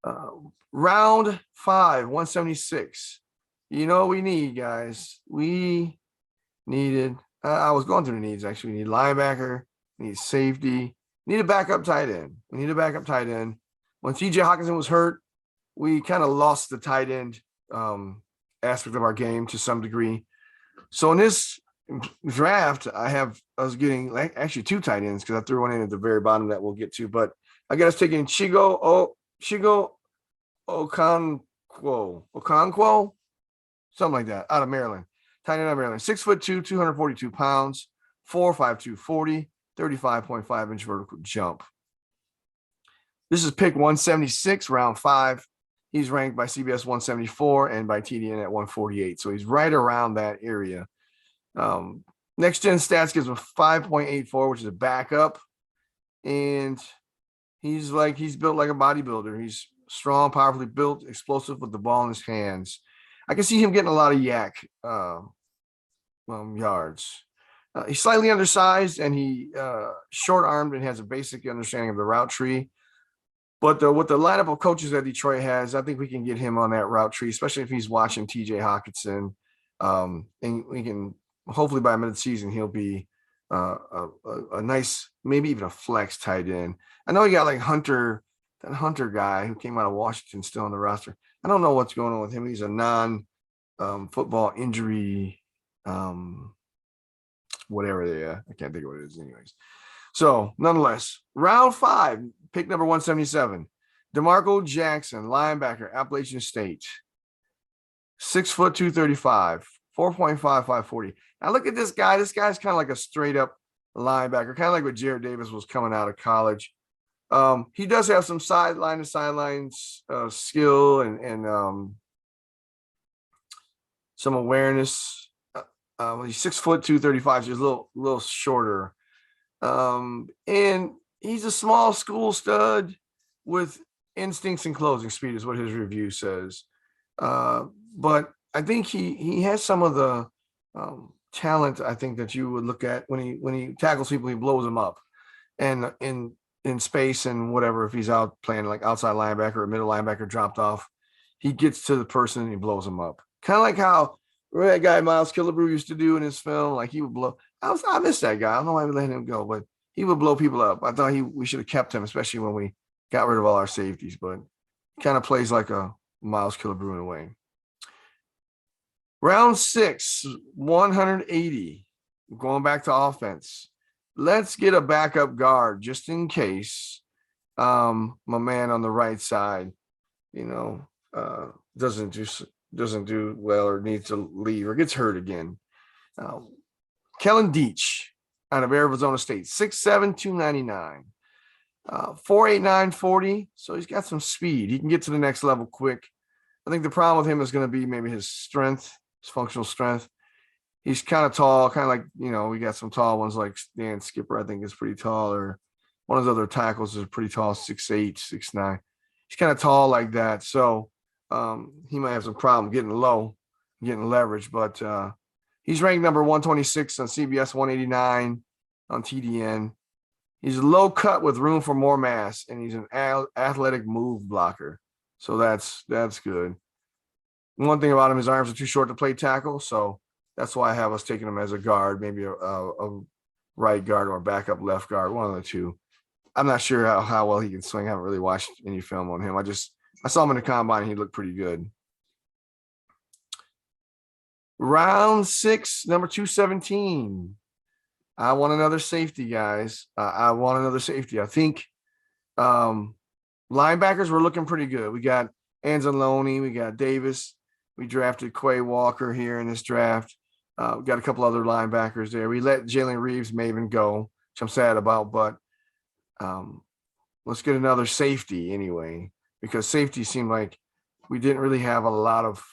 Uh, Round 5, 176. You know what we need, guys? We needed, I was going through the needs actually. We need linebacker, we need safety, we need a backup tight end. We need a backup tight end. When TJ Hawkinson was hurt, we kind of lost the tight end aspect of our game to some degree. So in this draft, I was getting actually two tight ends because I threw one in at the very bottom that we'll get to. But I got us taking Chigo Okonkwo, something like that, out of Maryland. Tight end out of Maryland. 6'2", 242 pounds, 4'5", 240, 35.5-inch vertical jump. This is pick 176, round 5. He's ranked by CBS 174 and by TDN at 148. So he's right around that area. Next gen stats gives him 5.84, which is a backup. And he's built like a bodybuilder. He's strong, powerfully built, explosive with the ball in his hands. I can see him getting a lot of yak yards. He's slightly undersized and he short-armed and has a basic understanding of the route tree. But with the lineup of coaches that Detroit has, I think we can get him on that route tree, especially if he's watching TJ Hawkinson. And we can hopefully by mid-season he'll be a nice, maybe even a flex tight end. I know you got like that Hunter guy who came out of Washington still on the roster. I don't know what's going on with him. He's a non-football injury, whatever they are. I can't think of what it is anyways. So nonetheless, round 5, pick number 177, DeMarco Jackson, linebacker, Appalachian State. 6', 235, 4.55 40. Now look at this guy. This guy's kind of like a straight up linebacker, kind of like what Jared Davis was coming out of college. He does have some sideline to sidelines skill and some awareness. He's 6', 235, so he's a little shorter. And he's a small school stud with instincts and closing speed is what his review says. But I think he has some of the talent, I think, that you would look at when he tackles people, he blows them up. And in space and whatever, if he's out playing like outside linebacker or middle linebacker dropped off, he gets to the person and he blows them up. Kind of like how that guy Miles Killebrew used to do in his film. Like he would blow. I miss that guy. I don't know why we let him go, but he would blow people up. I thought we should have kept him, especially when we got rid of all our safeties. But he kind of plays like a Miles Killebrew in a way. Round 6, 180. Going back to offense. Let's get a backup guard just in case my man on the right side, doesn't do well or needs to leave or gets hurt again. Kellen Deach out of Arizona State, 6'7", 299, 4.89 40. So he's got some speed. He can get to the next level quick. I think the problem with him is going to be maybe his strength, his functional strength. He's kind of tall, kind of like, we got some tall ones like Dan Skipper, I think is pretty tall, or one of the other tackles is pretty tall, 6'8", 6'9". He's kind of tall like that. So he might have some problem getting low, getting leverage, but he's ranked number 126 on CBS, 189 on TDN. He's low cut with room for more mass, and he's an athletic move blocker. So that's good. One thing about him, his arms are too short to play tackle, so that's why I have us taking him as a guard, maybe a right guard or a backup left guard, one of the two. I'm not sure how well he can swing. I haven't really watched any film on him. I saw him in the combine, and he looked pretty good. Round 6, number 217. I want another safety, guys. I want another safety. I think linebackers were looking pretty good. We got Anzalone, we got Davis. We drafted Quay Walker here in this draft. We got a couple other linebackers there. We let Jalen Reeves Maven go, which I'm sad about, but let's get another safety anyway, because safety seemed like we didn't really have a lot of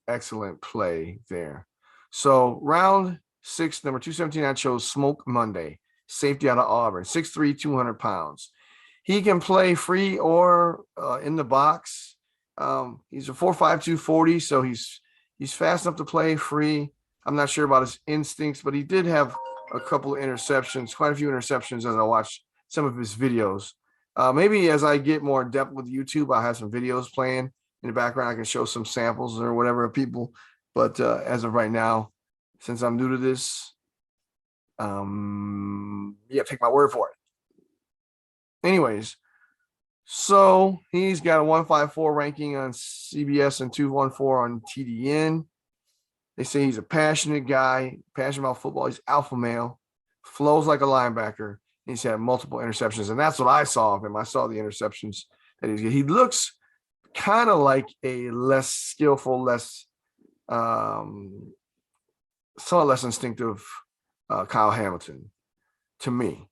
excellent play there. So round 6, number 217, I chose Smoke Monday, safety out of Auburn, 6'3", 200 pounds. He can play free or in the box. He's a 4'5", 240, so he's fast enough to play free. I'm not sure about his instincts, but he did have a couple of interceptions, quite a few interceptions as I watched some of his videos. Maybe as I get more in depth with YouTube, I'll have some videos playing in the background. I can show some samples or whatever of people. But as of right now, since I'm new to this, take my word for it. Anyways, so he's got a 154 ranking on CBS and 214 on TDN. They say he's a passionate guy, passionate about football. He's alpha male, flows like a linebacker. He's had multiple interceptions, and that's what I saw of him. I saw the interceptions that he looks kind of like a less skillful, somewhat less instinctive Kyle Hamilton to me.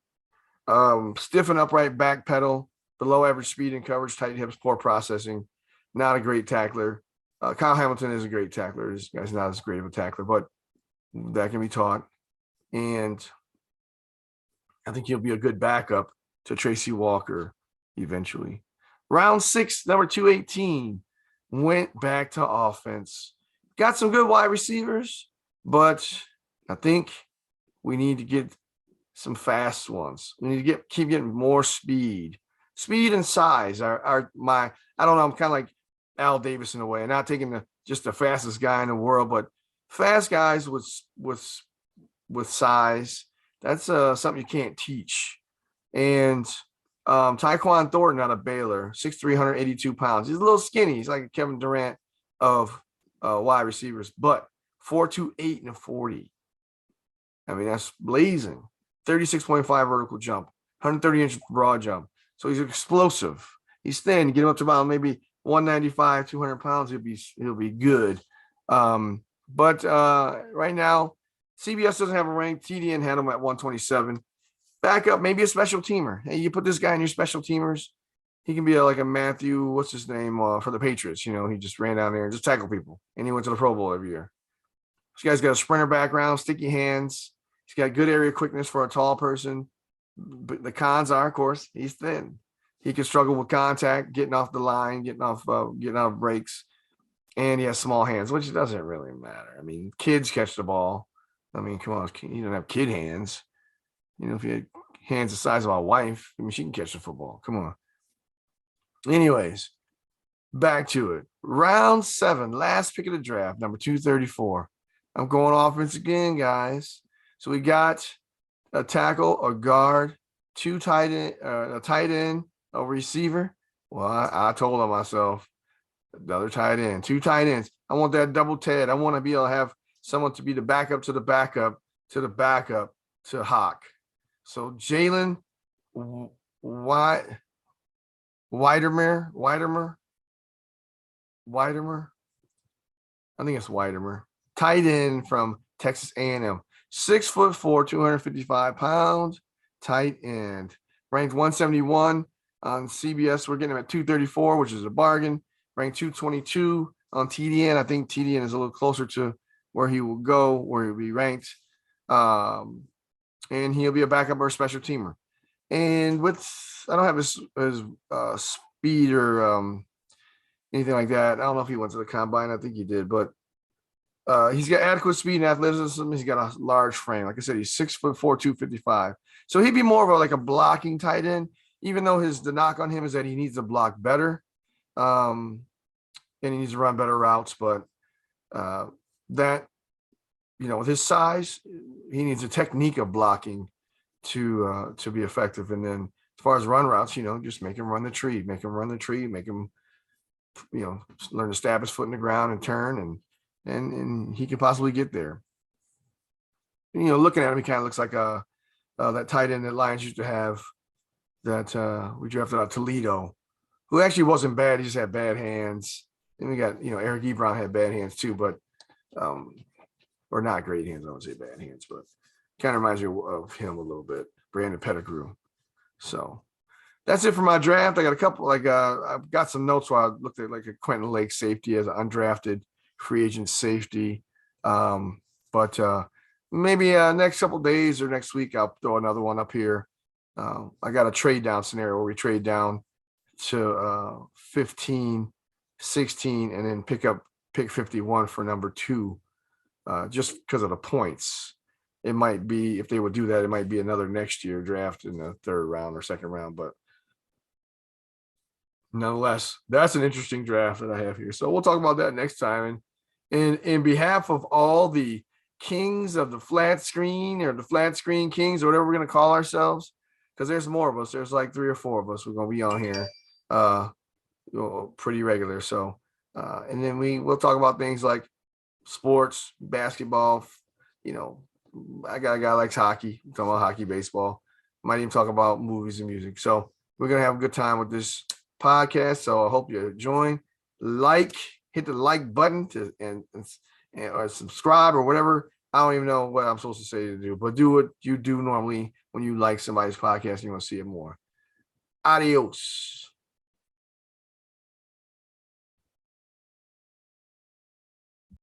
Stiff and upright back pedal, below average speed and coverage, tight hips, poor processing, not a great tackler. Kyle Hamilton is a great tackler. This guy's not as great of a tackler, but that can be taught. And I think he'll be a good backup to Tracy Walker eventually. Round 6, number 218, went back to offense. Got some good wide receivers, but I think we need to get some fast ones. We need to keep getting more speed. Speed and size are my, I don't know, I'm kind of like Al Davis in a way, not taking just the fastest guy in the world, but fast guys with size. That's something you can't teach. And Tyquan Thornton out of Baylor, 6'3", 182 pounds. He's a little skinny. He's like a Kevin Durant of wide receivers, but 4.28 and 40. I mean, that's blazing. 36.5 vertical jump, 130-inch broad jump. So he's explosive. He's thin. Get him up to about maybe 195, 200 pounds. He'll be good. But right now, CBS doesn't have a rank. TDN had him at 127. Backup, maybe a special teamer. Hey, you put this guy in your special teamers. He can be like a Matthew, what's his name, for the Patriots. You know, he just ran down there and just tackled people. And he went to the Pro Bowl every year. This guy's got a sprinter background, sticky hands. He's got good area quickness for a tall person. But the cons are, of course, he's thin. He can struggle with contact, getting off the line, getting out of breaks. And he has small hands, which doesn't really matter. I mean, kids catch the ball. I mean, come on, you don't have kid hands. You know, if you had hands the size of my wife, I mean, she can catch the football. Come on. Anyways, back to it. Round 7, last pick of the draft, number 234. I'm going offense again, guys. So we got a tackle, a guard, a tight end, a receiver. Well, I told on myself, another tight end, 2 tight ends. I want that double Ted. I want to be able to have someone to be the backup to the backup to the backup to Hawk. So Jalen Widemer. I think it's Widemer. Tight end from Texas A&M. 6'4", 255 pounds. Tight end. Ranked 171 on CBS. We're getting him at 234, which is a bargain. Ranked 222 on TDN. I think TDN is a little closer to where he will go, where he'll be ranked. And he'll be a backup or a special teamer. And I don't have his speed or anything like that. I don't know if he went to the combine. I think he did, but he's got adequate speed and athleticism. He's got a large frame. Like I said, he's 6'4", 255. So he'd be more of a blocking tight end, even though the knock on him is that he needs to block better. And he needs to run better routes, but that, with his size, he needs a technique of blocking to be effective. And then as far as run routes, just make him run the tree, make him, learn to stab his foot in the ground and turn, and he can possibly get there. Looking at him, he kind of looks like that tight end that Lions used to have that we drafted out, Toledo, who actually wasn't bad. He just had bad hands. And we got, Eric Ebron had bad hands too, but or not great hands. I would say bad hands, but kind of reminds me of him a little bit. Brandon Pettigrew. So that's it for my draft. I got a couple, I've got some notes where I looked at a Quentin Lake safety as an undrafted free agent safety. But maybe next couple of days or next week, I'll throw another one up here. I got a trade down scenario where we trade down to 15, 16, and then pick 51 for number 2, just because of the points. It might be, if they would do that, it might be another next year draft in the 3rd round or 2nd round. But nonetheless, that's an interesting draft that I have here. So we'll talk about that next time. And in behalf of all the kings of the flat screen or the flat screen kings or whatever we're going to call ourselves, because there's more of us. There's like 3 or 4 of us. We're going to be on here pretty regular. So, and then we'll talk about things like sports, basketball. You know, I got a guy likes hockey. We're talking about hockey, baseball. Might even talk about movies and music. So we're going to have a good time with this podcast. So I hope you join. Hit the like button and or subscribe or whatever. I don't even know what I'm supposed to say to do, but do what you do normally when you like somebody's podcast and you want to see it more. Adios.